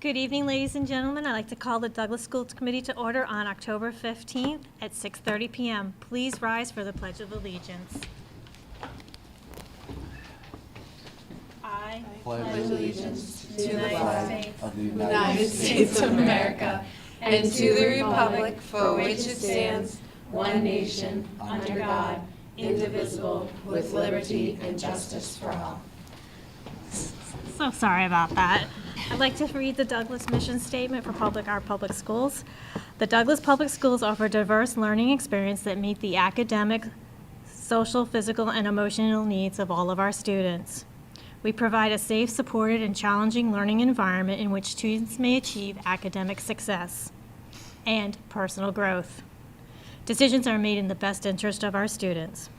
Good evening, ladies and gentlemen. I'd like to call the Douglas School Committee to order on October 15th at 6:30 p.m. Please rise for the Pledge of Allegiance. I pledge allegiance to the flag of the United States of America and to the republic for which it stands, one nation, under God, indivisible, with liberty and justice for all. So sorry about that. I'd like to read the Douglas mission statement for our public schools. The Douglas Public Schools offer diverse learning experience that meet the academic, social, physical, and emotional needs of all of our students. We provide a safe, supported, and challenging learning environment in which students may achieve academic success and personal growth. Decisions are made in the best interest of our students.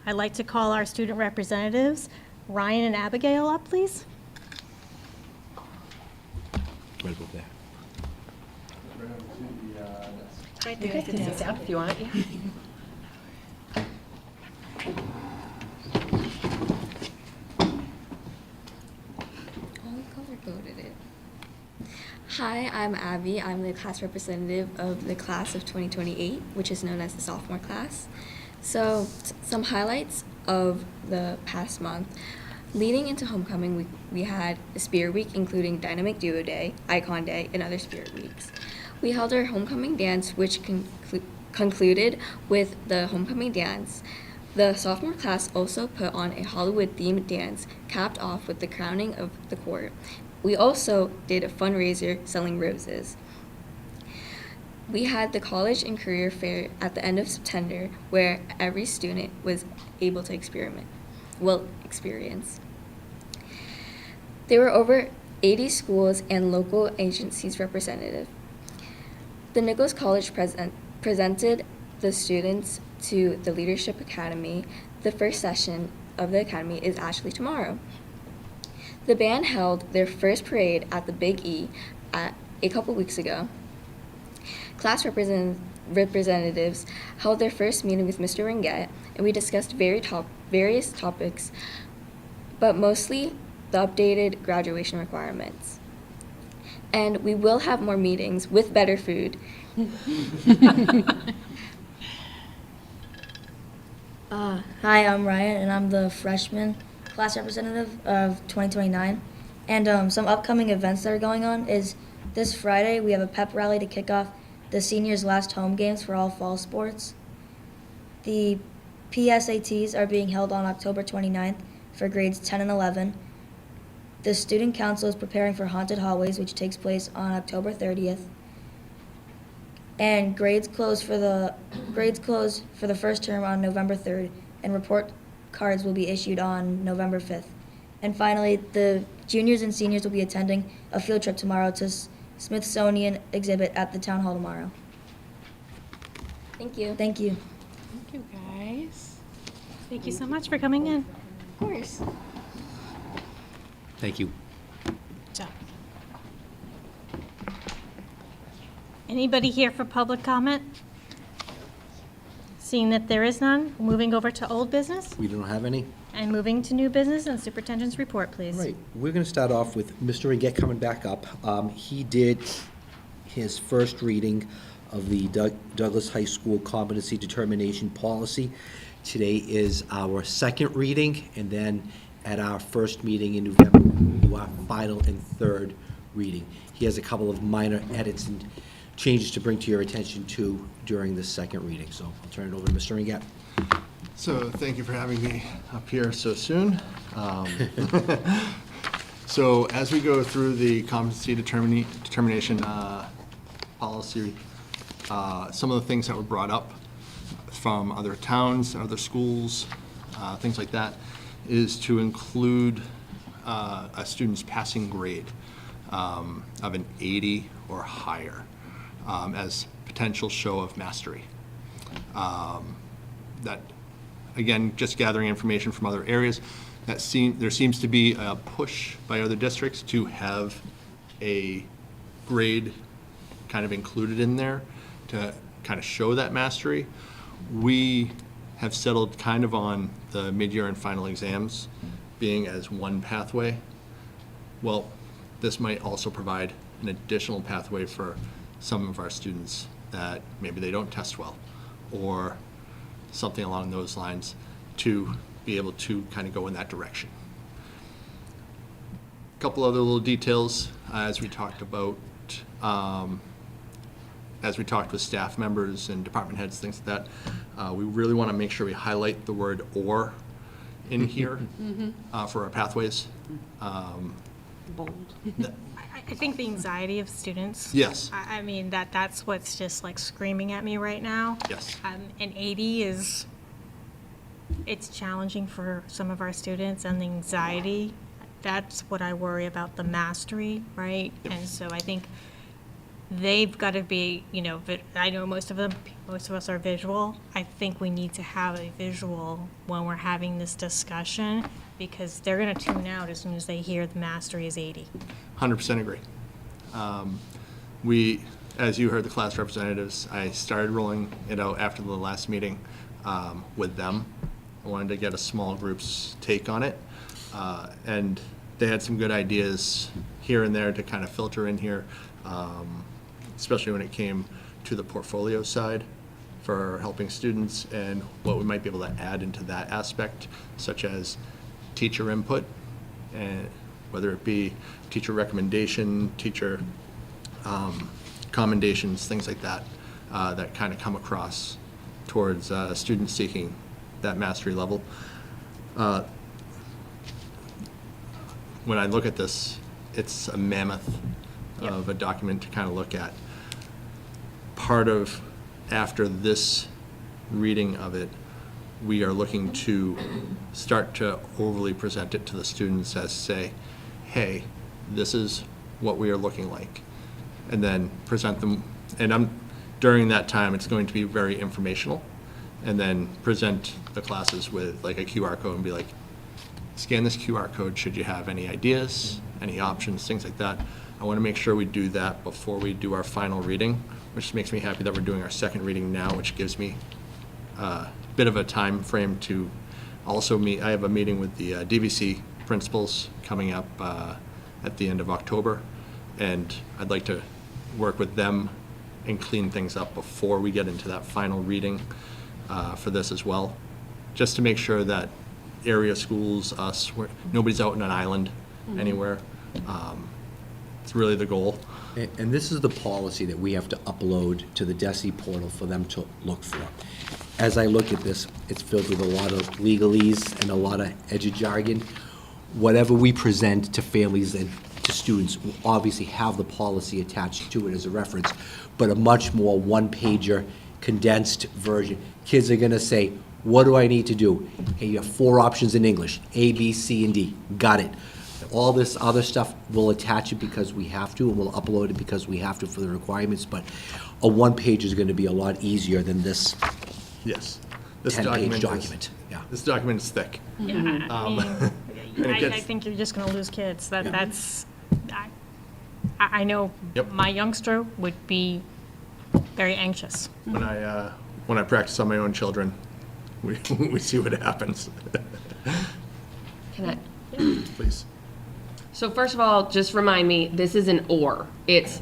I'd like to call our student representatives, Ryan and Abigail, up, please. Right about there. Right there, you can sit down if you want. Color-coded it. Hi, I'm Abby. I'm the class representative of the class of 2028, which is known as the sophomore class. So, some highlights of the past month. Leading into homecoming, we had a Spirit Week, including Dynamic Duo Day, Icon Day, and other Spirit Weeks. We held our homecoming dance, which concluded with the homecoming dance. The sophomore class also put on a Hollywood-themed dance, capped off with the crowning of the court. We also did a fundraiser selling roses. We had the college and career fair at the end of September, where every student was able to experience. There were over 80 schools and local agencies represented. The Nichols College presented the students to the Leadership Academy. The first session of the academy is actually tomorrow. The band held their first parade at the Big E a couple weeks ago. Class representatives held their first meeting with Mr. Ringett, and we discussed various topics, but mostly the updated graduation requirements. And we will have more meetings with better food. Hi, I'm Ryan, and I'm the freshman class representative of 2029. And some upcoming events that are going on is this Friday we have a pep rally to kick off the seniors' last home games for all fall sports. The PSATs are being held on October 29th for grades 10 and 11. The Student Council is preparing for Haunted Hallways, which takes place on October 30th. And grades close for the first term on November 3rd, and report cards will be issued on November 5th. And finally, the juniors and seniors will be attending a field trip tomorrow to Smithsonian exhibit at the Town Hall tomorrow. Thank you. Thank you. Thank you, guys. Thank you so much for coming in. Of course. Thank you. Anybody here for public comment? Seeing that there is none, moving over to old business We don't have any? and moving to new business and superintendent's report, please. All right, we're going to start off with Mr. Ringett coming back up. He did his first reading of the Douglas High School Competency Determination Policy. Today is our second reading, and then at our first meeting in November, we'll do our final and third reading. He has a couple of minor edits and changes to bring to your attention to during this second reading. So I'll turn it over to Mr. Ringett. So thank you for having me up here so soon. So as we go through the competency determination policy, some of the things that were brought up from other towns, other schools, things like that, is to include a student's passing grade of an 80 or higher as potential show of mastery. That, again, just gathering information from other areas, there seems to be a push by other districts to have a grade kind of included in there to kind of show that mastery. We have settled kind of on the mid-year and final exams being as one pathway. well, this might also provide an additional pathway for some of our students that maybe they don't test well, or something along those lines, to be able to kind of go in that direction. A couple other little details as we talked about, as we talked with staff members and department heads, things like that. We really want to make sure we highlight the word "or" in here for our pathways. Bold. I think the anxiety of students. Yes. I mean, that's what's just like screaming at me right now. Yes. And 80 it's challenging for some of our students, and the anxiety, that's what I worry about, the mastery, right? Yep. And so I think they've got to be, I know most of us are visual. I think we need to have a visual when we're having this discussion, because they're going to tune out as soon as they hear the mastery is 80. 100% agree. We, as you heard the class representatives, I started rolling it out after the last meeting with them. I wanted to get a small group's take on it. And they had some good ideas here and there to kind of filter in here, especially when it came to the portfolio side for helping students and what we might be able to add into that aspect, such as teacher input, and whether it be teacher recommendation, teacher commendations, things like that, that kind of come across towards students seeking that mastery level. When I look at this, it's a mammoth of a document to kind of look at. Part of, after this reading of it, we are looking to start to overly present it to the students as say, hey, this is what we are looking like. And then present them, and during that time, it's going to be very informational, and then present the classes with like a QR code and be like, scan this QR code should you have any ideas, any options, things like that. I want to make sure we do that before we do our final reading, which makes me happy that we're doing our second reading now, which gives me a bit of a time frame to also meet. I have a meeting with the DVC principals coming up at the end of October, and I'd like to work with them and clean things up before we get into that final reading for this as well, just to make sure that area schools, us, nobody's out in an island anywhere. It's really the goal. And this is the policy that we have to upload to the DESE portal for them to look for. As I look at this, it's filled with a lot of legalese and a lot of edgy jargon. Whatever we present to families and to students will obviously have the policy attached to it as a reference, but a much more one-pager, condensed version. Kids are gonna say, what do I need to do? Hey, you have 4 options in English, A, B, C, and D. Got it. All this other stuff, we'll attach it because we have to, and we'll upload it because we have to for the requirements, but a one-page is gonna be a lot easier than this Yes. This 10-page document. Yeah. This document is thick. Yeah, I mean, and it I gets- think you're just going to lose kids. That's, I know Yep. my youngster would be very anxious. When I practice on my own children, we see what happens. Can I? Please. So first of all, just remind me, this is an or. There's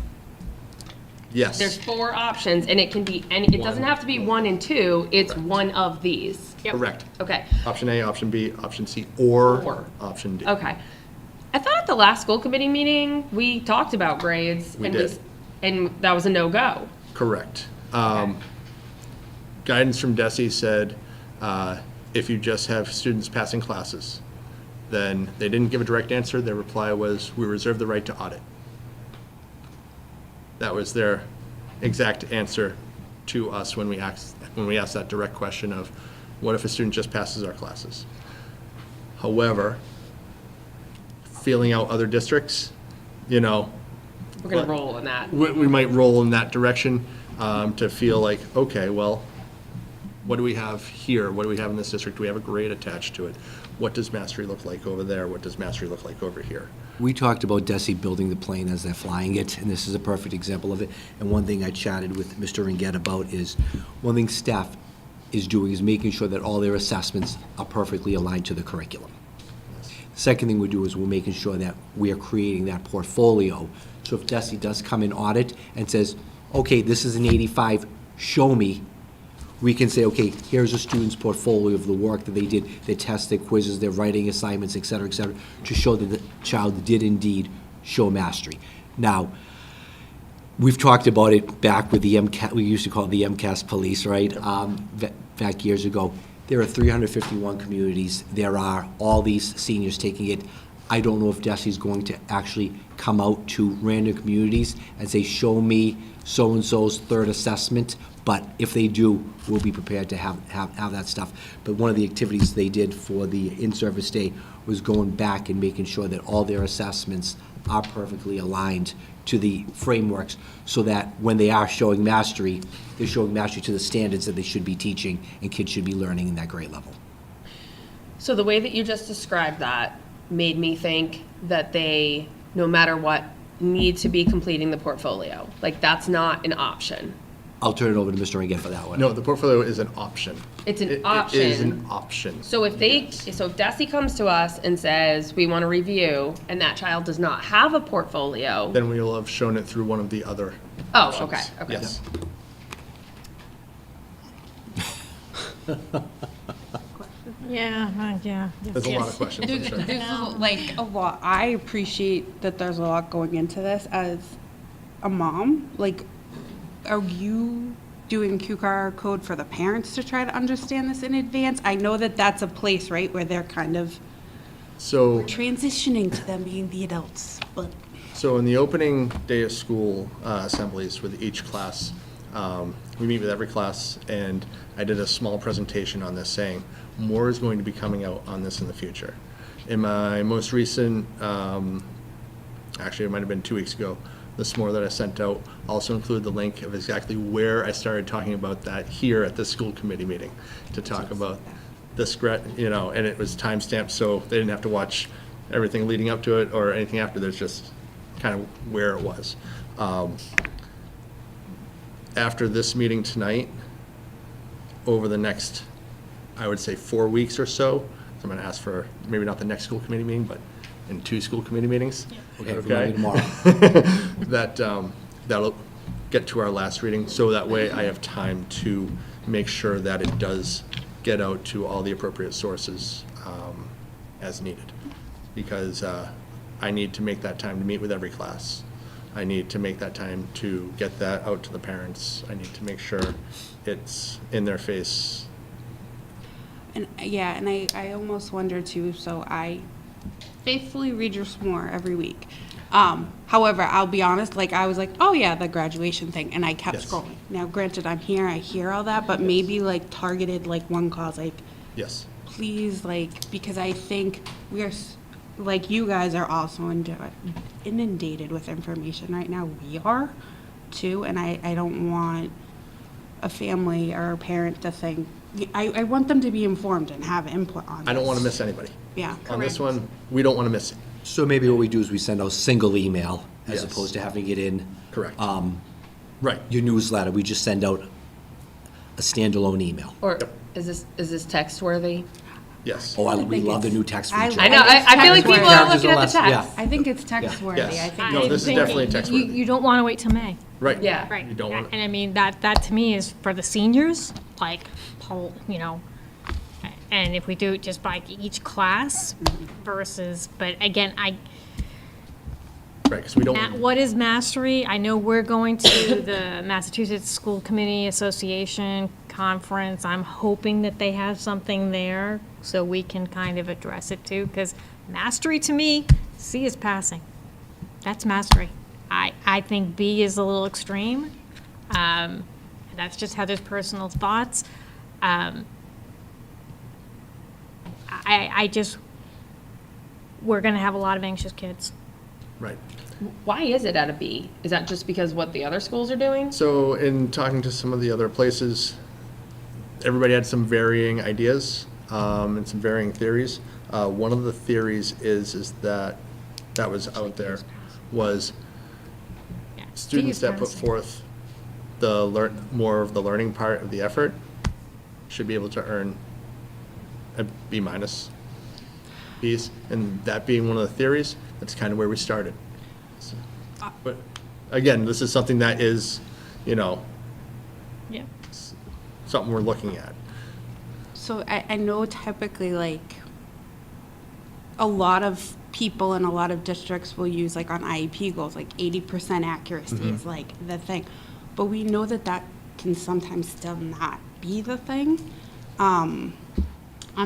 Yes. 4 options, and it can be any, it doesn't have to be 1 and 2, it's one of these. Correct. Okay, Option A, option B, option C, or Or. option D. okay. I thought at the last school committee meeting, we talked about grades. We and did. And that was a no-go. Correct. Guidance from DESE said if you just have students passing classes, then they didn't give a direct answer. Their reply was, we reserve the right to audit. That was their exact answer to us when we asked that direct question of, what if a student just passes our classes? However, feeling out other districts, We're gonna But- roll in that. we might roll in that direction to feel like, okay, well, what do we have here? What do we have in this district? Do we have a grade attached to it? What does mastery look like over there? What does mastery look like over here? We talked about DESE building the plane as they're flying it, and this is a perfect example of it. And one thing I chatted with Mr. Ringett about is, one thing staff is doing is making sure that all their assessments are perfectly aligned to the curriculum. Second thing we do is we're making sure that we are creating that portfolio. So if Desi does come in audit and says, okay, this is an 85, show me, we can say, okay, here's a student's portfolio of the work that they did, their tests, their quizzes, their writing assignments, et cetera, to show that the child did indeed show mastery. Now, we've talked about it back with the MCAS, we used to call it the MCAS police, right? Back years ago. There are 351 communities. There are all these seniors taking it. I don't know if Desi's going to actually come out to random communities and say, show me so-and-so's third assessment, but if they do, we'll be prepared to have that stuff. But one of the activities they did for the in-service day was going back and making sure that all their assessments are perfectly aligned to the frameworks, so that when they are showing mastery, they're showing mastery to the standards that they should be teaching and kids should be learning in that grade level. So the way that you just described that made me think that they, no matter what, need to be completing the portfolio. Like, that's not an option. I'll turn it over to Mr. Ringet for that one. No, the portfolio is an option. It's an It option. is an option. So if Desi comes to us and says, we want to review, and that child does not have a portfolio. Then we will have shown it through one of the other Oh, options. okay. Yes. Yeah. There's a lot of questions, I'm sure. There's like a lot. I appreciate that there's a lot going into this as a mom. Like, are you doing QR code for the parents to try to understand this in advance? I know that that's a place, right, where they're kind of So, transitioning to them being the adults, but. so in the opening day of school assemblies with each class, we meet with every class, and I did a small presentation on this saying, more is going to be coming out on this in the future. In my most recent, actually it might have been 2 weeks ago, this more that I sent out also include the link of exactly where I started talking about that here at the school committee meeting, to talk about this, and it was timestamped, so they didn't have to watch everything leading up to it or anything after. There's just kind of where it was. After this meeting tonight, over the next, I would say 4 weeks or so I'm going to ask for, maybe not the next school committee meeting, but in 2 school committee meetings. Okay, for tomorrow. That'll get to our last reading, so that way I have time to make sure that it does get out to all the appropriate sources as needed. Because I need to make that time to meet with every class. I need to make that time to get that out to the parents. I need to make sure it's in their face. And yeah, and I almost wonder too, so I faithfully read your s'more every week. However, I'll be honest, like I was like, oh yeah, the graduation thing, and I kept Yes. scrolling. Now granted, I'm here, I hear all that, but maybe like targeted like one cause, like Yes. please, like, because I think we are, like you guys are also inundated with information right now. We are too, and I don't want a family or a parent to think, I want them to be informed and have input on this. I don't want to miss anybody. Yeah. On this one, we don't want to miss it. So maybe what we do is we send out single email as Yes. opposed to having it in. Correct. Right. Your newsletter. We just send out a standalone email. Or is this text worthy? Yes. Oh, we love the new text I- feature. I know, I feel like people are Characters looking are at less- the yeah. text. I think it's text worthy. Yes. I think. No, this is definitely text worthy. You don't want to wait till May. Right. Yeah. Right. You don't want And I mean, that to me is for the seniors, like, and if we do it just by each class versus, but again, Right, because we don't. what is mastery? I know we're going to the Massachusetts School Committee Association conference. I'm hoping that they have something there so we can kind of address it too, because mastery to me, C is passing. That's mastery. I think B is a little extreme. That's just Heather's personal thoughts. We're gonna have a lot of anxious kids. Right. Why is it at a B? Is that just because what the other schools are doing? So in talking to some of the other places, everybody had some varying ideas and some varying theories. One of the theories is that was out there was Yeah, D students is that put passing. forth more of the learning part of the effort should be able to earn a B minus. piece, and that being one of the theories, that's kind of where we started. So, but again, this is something that is, Yeah. something we're looking at. So I know typically like a lot of people in a lot of districts will use like on IEP goals, like 80% accuracy is like the thing. But we know that that can sometimes still not be the thing. I'm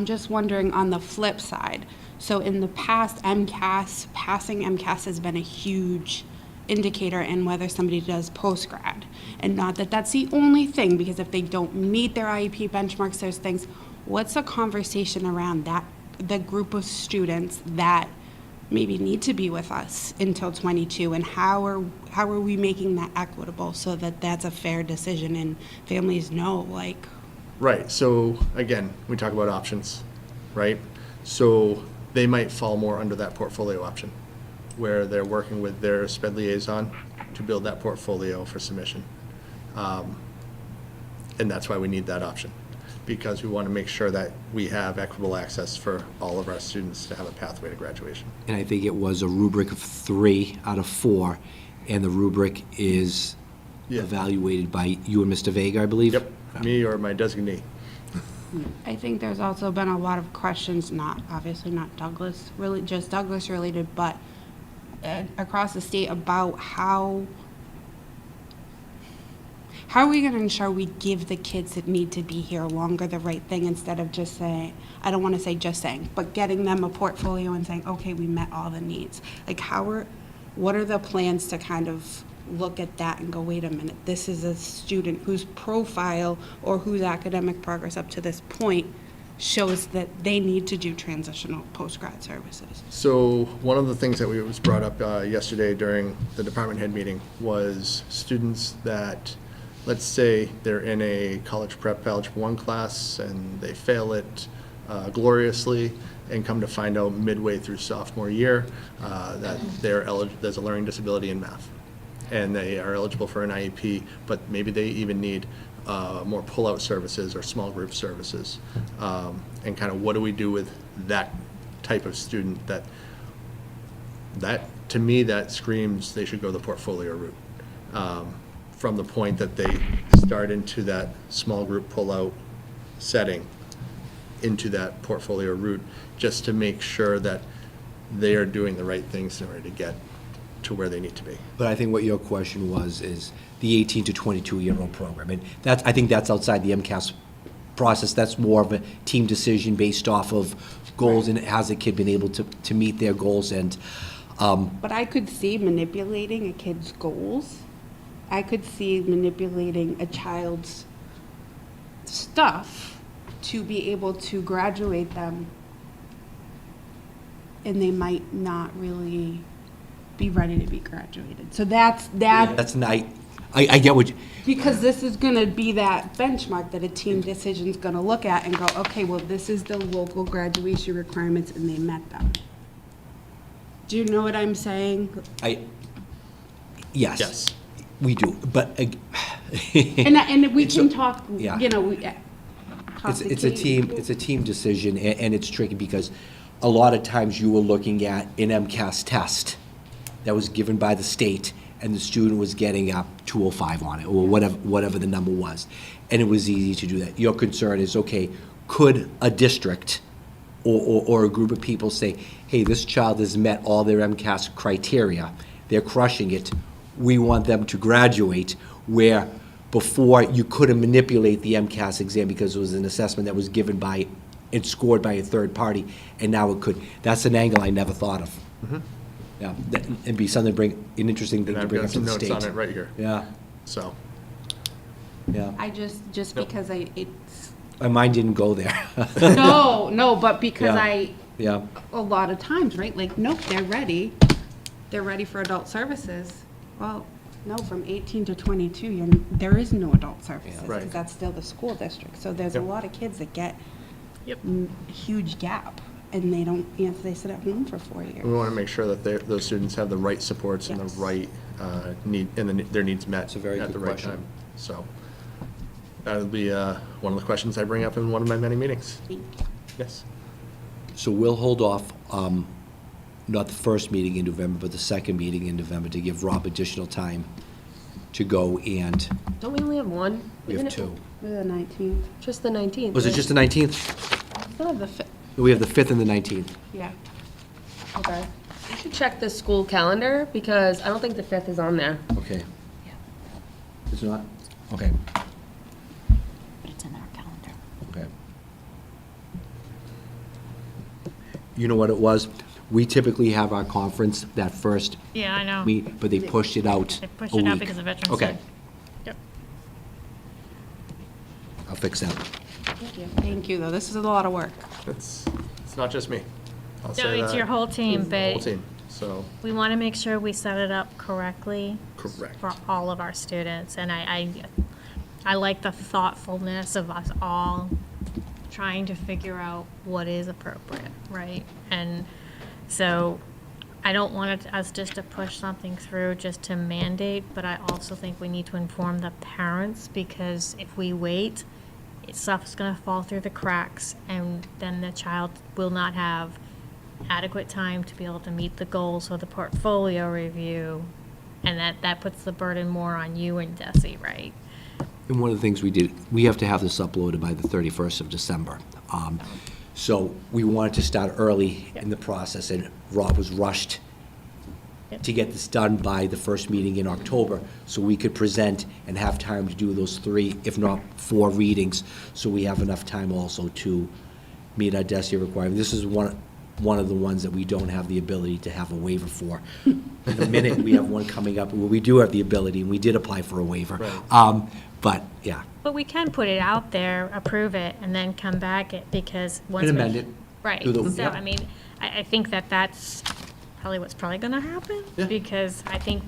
just wondering on the flip side. So in the past, passing MCAS has been a huge indicator in whether somebody does post-grad. And not that that's the only thing, because if they don't meet their IEP benchmarks, there's things. What's a conversation around that, the group of students that maybe need to be with us until 22, and how are we making that equitable so that that's a fair decision and families know, like, Right, so again, we talk about options, right? So they might fall more under that portfolio option, where they're working with their SPED liaison to build that portfolio for submission. And that's why we need that option, because we want to make sure that we have equitable access for all of our students to have a pathway to graduation. And I think it was a rubric of 3 out of 4, and the rubric is Yeah. evaluated by you and Mr. Vega, I believe? Yep, me or my designee. I think there's also been a lot of questions, obviously not Douglas, really just Douglas related, but across the state about how are we going to ensure we give the kids that need to be here longer the right thing, instead of just saying, I don't want to say just saying, but getting them a portfolio and saying, okay, we met all the needs. Like what are the plans to kind of look at that and go, wait a minute, this is a student whose profile or whose academic progress up to this point shows that they need to do transitional post-grad services. So one of the things that was brought up yesterday during the department head meeting was students that, let's say they're in a college prep Algebra 1 class and they fail it gloriously, and come to find out midway through sophomore year that there's a learning disability in math, and they are eligible for an IEP, but maybe they even need more pull-out services or small group services. And kind of what do we do with that type of student that to me, that screams they should go the portfolio route. From the point that they start into that small group pull-out setting into that portfolio route, just to make sure that they are doing the right things in order to get to where they need to be. But I think what your question was is the 18 to 22-year-old program. And I think that's outside the MCAS process. That's more of a team decision based off of goals, and has the kid been able to meet their goals. And But I could see manipulating a kid's goals. I could see manipulating a child's stuff to be able to graduate them, and they might not really be ready to be graduated. So that's not, I get what you, because this is going to be that benchmark that a team decision's going to look at and go, okay, well, this is the local graduation requirements, and they met them. Do you know what I'm saying? yes. Yes. We do, but And we can talk, yeah. you know, it's a team decision, and it's tricky because a lot of times you were looking at an MCAS test that was given by the state, and the student was getting up 205 on it, or whatever the number was, and it was easy to do that. Your concern is, okay, could a district or a group of people say, hey, this child has met all their MCAS criteria, they're crushing it, we want them to graduate, where before you couldn't manipulate the MCAS exam because it was an assessment that was given by, and scored by a third party, and now it could. That's an angle I never thought of. Yeah, it'd be something an interesting thing And to I've bring got up to some the notes state. on it right here. Yeah, So, yeah. I just Yep. because it's My mind didn't go there. no, but because Yeah. a lot of times, right? Like, nope, they're ready for adult services. Well, no, from 18 to 22, there is no adult services, Right. because that's still the school district. So there's a Yep. lot of kids that get Yep. huge gap, and they don't, they sit at home for 4 years. we want to make sure that those students have the right supports and Yes. the right need, and their needs met It's a very at good the right question. time. So, that'll be one of the questions I bring up in one of my many meetings. Yes. So we'll hold off, not the first meeting in November, but the second meeting in November to give Rob additional time to go and, Don't we only have one? we have two. The 19th. Just the 19th. Was it right? just the 19th? I still have the 5th. We have the 5th and the 19th. Yeah. Okay. We should check the school calendar because I don't think the 5th is on there. Okay. It's not? Okay, But it's in our calendar. okay. You know what it was? We typically have our conference that first Yeah, I know. meet, but they pushed it out They pushed a it out week. because of Veterans Okay, Day. Yep. I'll fix that. Thank you, though. This is a lot of work. It's not just me. I'll No, say it's that. your whole team, The whole but team, so, we want to make sure we set it up correctly correct. for all of our students. And I like the thoughtfulness of us all trying to figure out what is appropriate, right? And so I don't want us just to push something through just to mandate, but I also think we need to inform the parents, because if we wait, stuff's gonna fall through the cracks, and then the child will not have adequate time to be able to meet the goals of the portfolio review, and that puts the burden more on you and Desi, right? And one of the things we did, we have to have this uploaded by the 31st of December. So we wanted to start early in the process, and Rob was rushed Yep. to get this done by the first meeting in October, so we could present and have time to do those 3, if not 4 readings, so we have enough time also to meet our DESI requirement. This is one of the ones that we don't have the ability to have a waiver for. In a minute, we have one coming up where we do have the ability, and we did apply for a waiver. Right. But, yeah. But we can put it out there, approve it, and then come back because once we. And amend it. Right, Do the- so, yep. I mean, I think that's probably what's probably gonna happen. Yeah. Because I think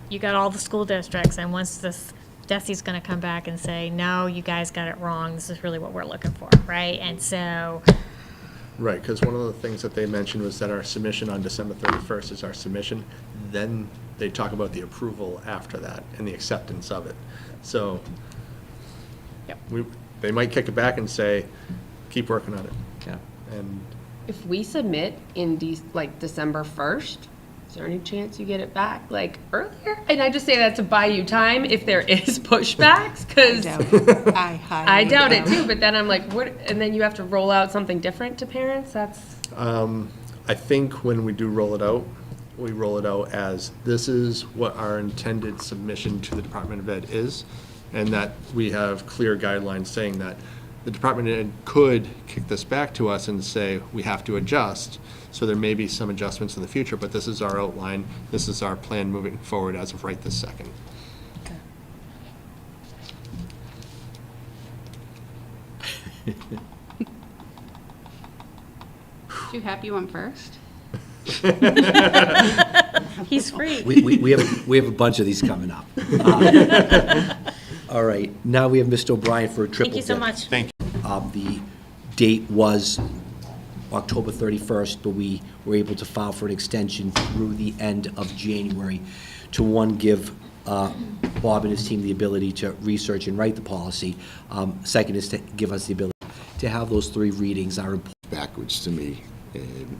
you got all the school districts, and once this, DESI's gonna come back and say, no, you guys got it wrong, this is really what we're looking for, right? And so, Right, because one of the things that they mentioned was that our submission on December 31st is our submission. Then they talk about the approval after that and the acceptance of it. So Yep. they might kick it back and say, keep working on it. Yeah. And If we submit in December 1st, is there any chance you get it back earlier? And I just say that to buy you time if there is pushbacks, because I doubt it too, but then I'm like, what, and then you have to roll out something different to parents? That's, I think when we do roll it out, we roll it out as, this is what our intended submission to the Department of Ed is, and that we have clear guidelines saying that the Department of Ed could kick this back to us and say, we have to adjust. So there may be some adjustments in the future, but this is our outline, this is our plan moving forward as of right this second. You happy you went first? he's free. We have a bunch of these coming up. All right, now we have Mr. O'Brien for a triple Thank you so dip. much. Thank you. The date was October 31st, but we were able to file for an extension through the end of January to, one, give Bob and his team the ability to research and write the policy. Second is to give us the ability to have those 3 readings. Our backwards to me. And